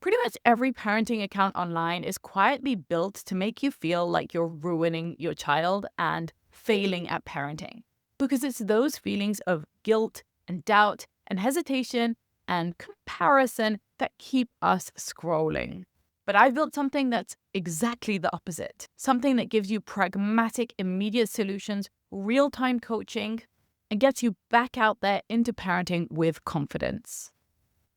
Pretty much every parenting account online is quietly built to make you feel like you're ruining your child and failing at parenting. Because it's those feelings of guilt and doubt and hesitation and comparison that keep us scrolling. But I've built something that's exactly the opposite, something that gives you pragmatic, immediate solutions, real time coaching, and gets you back out there into parenting with confidence.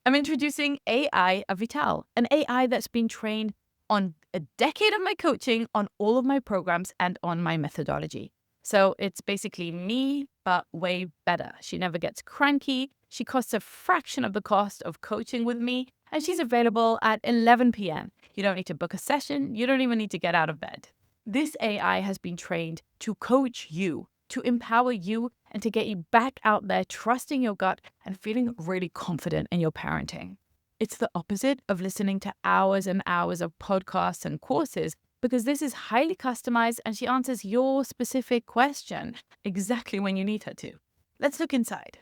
I'm introducing AI Avital, an AI that's been trained on a decade of my coaching, on all of my programs, and on my methodology. So it's basically me, but way better. She never gets cranky. She costs a fraction of the cost of coaching with me, and she's available at 11 p.m. You don't need to book a session. You don't even need to get out of bed. This AI has been trained to coach you, to empower you, and to get you back out there trusting your gut and feeling really confident in your parenting. It's the opposite of listening to hours and hours of podcasts and courses because this is highly customized and she answers your specific question exactly when you need her to. Let's look inside.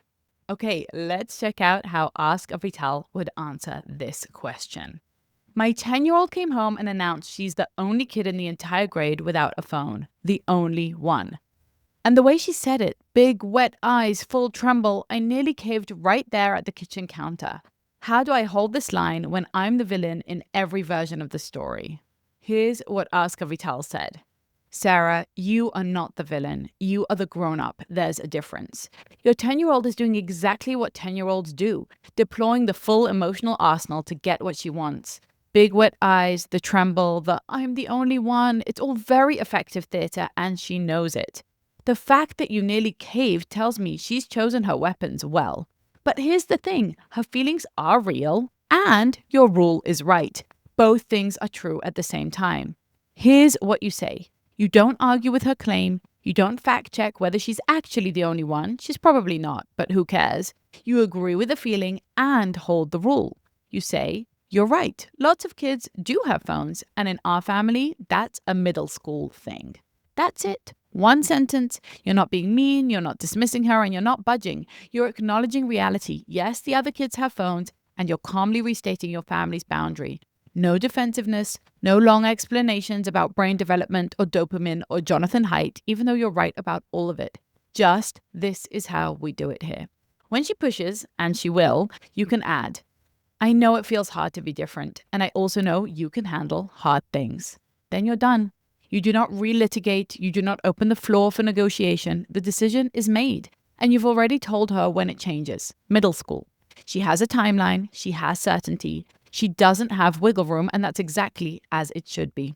Okay, let's check out how Ask Avital would answer this question. My 10-year-old came home and announced she's the only kid in the entire grade without a phone. The only one. And the way she said it, big, wet eyes, full tremble, I nearly caved right there at the kitchen counter. How do I hold this line when I'm the villain in every version of the story? Here's what Ask Avital said. Sarah, you are not the villain. You are the grown-up. There's a difference. Your 10-year-old is doing exactly what 10-year-olds do, deploying the full emotional arsenal to get what she wants. Big wet eyes, the tremble, the I'm the only one. It's all very effective theater, and she knows it. The fact that you nearly caved tells me she's chosen her weapons well. But here's the thing, her feelings are real, and your rule is right. Both things are true at the same time. Here's what you say. You don't argue with her claim. You don't fact check whether she's actually the only one. She's probably not, but who cares? You agree with the feeling and hold the rule. You say, you're right. Lots of kids do have phones, and in our family, that's a middle school thing. That's it. One sentence. You're not being mean, you're not dismissing her, and you're not budging. You're acknowledging reality. Yes, the other kids have phones, and you're calmly restating your family's boundary. No defensiveness, no long explanations about brain development or dopamine or Jonathan Haidt, even though you're right about all of it. Just, this is how we do it here. When she pushes, and she will, you can add, I know it feels hard to be different, and I also know you can handle hard things. Then you're done. You do not relitigate. You do not open the floor for negotiation. The decision is made, and you've already told her when it changes. Middle school. She has a timeline. She has certainty. She doesn't have wiggle room, and that's exactly as it should be.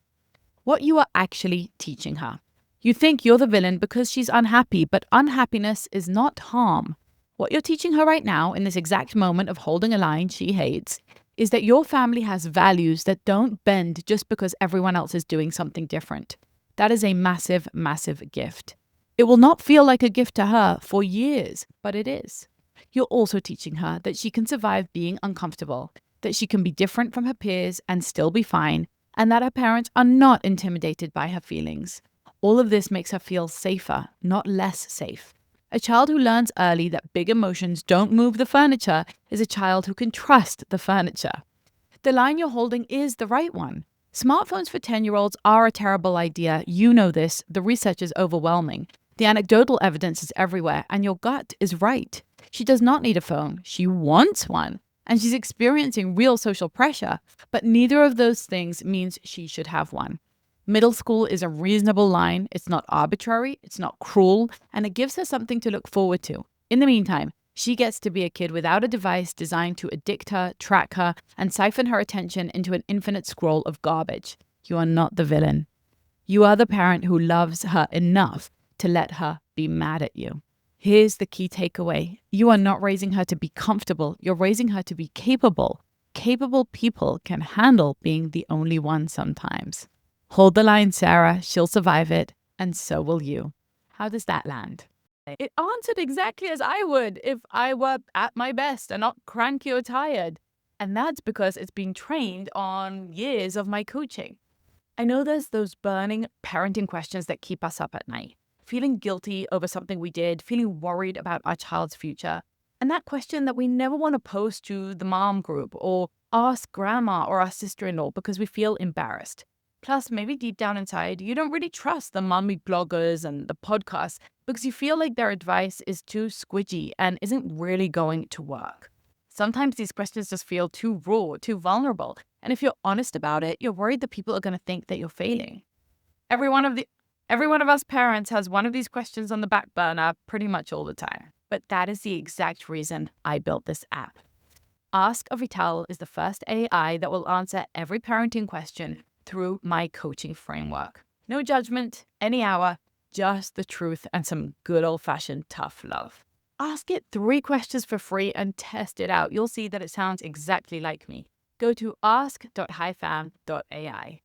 What you are actually teaching her. You think you're the villain because she's unhappy, but unhappiness is not harm. What you're teaching her right now, in this exact moment of holding a line she hates, is that your family has values that don't bend just because everyone else is doing something different. That is a massive, massive gift. It will not feel like a gift to her for years, but it is. You're also teaching her that she can survive being uncomfortable, that she can be different from her peers and still be fine, and that her parents are not intimidated by her feelings. All of this makes her feel safer, not less safe. A child who learns early that big emotions don't move the furniture is a child who can trust the furniture. The line you're holding is the right one. Smartphones for 10-year-olds are a terrible idea. You know this. The research is overwhelming. The anecdotal evidence is everywhere, and your gut is right. She does not need a phone. She wants one. And she's experiencing real social pressure, but neither of those things means she should have one. Middle school is a reasonable line. It's not arbitrary, it's not cruel, and it gives her something to look forward to. In the meantime, she gets to be a kid without a device designed to addict her, track her, and siphon her attention into an infinite scroll of garbage. You are not the villain. You are the parent who loves her enough to let her be mad at you. Here's the key takeaway. You are not raising her to be comfortable. You're raising her to be capable. Capable people can handle being the only one sometimes. Hold the line, Sarah. She'll survive it, and so will you. How does that land? It answered exactly as I would if I were at my best and not cranky or tired. And that's because it's been trained on years of my coaching. I know there's those burning parenting questions that keep us up at night. Feeling guilty over something we did, feeling worried about our child's future. And that question that we never want to post to the mom group or ask grandma or our sister-in-law because we feel embarrassed. Plus, maybe deep down inside, you don't really trust the mommy bloggers and the podcasts because you feel like their advice is too squidgy and isn't really going to work. Sometimes these questions just feel too raw, too vulnerable. And if you're honest about it, you're worried that people are going to think that you're failing. Every one of the every one of us parents has one of these questions on the back burner pretty much all the time. But that is the exact reason I built this app. Ask Avital is the first AI that will answer every parenting question through my coaching framework. No judgment, any hour, just the truth and some good old-fashioned tough love. Ask it 3 questions for free and test it out. You'll see that it sounds exactly like me. Go to ask.highfam.ai.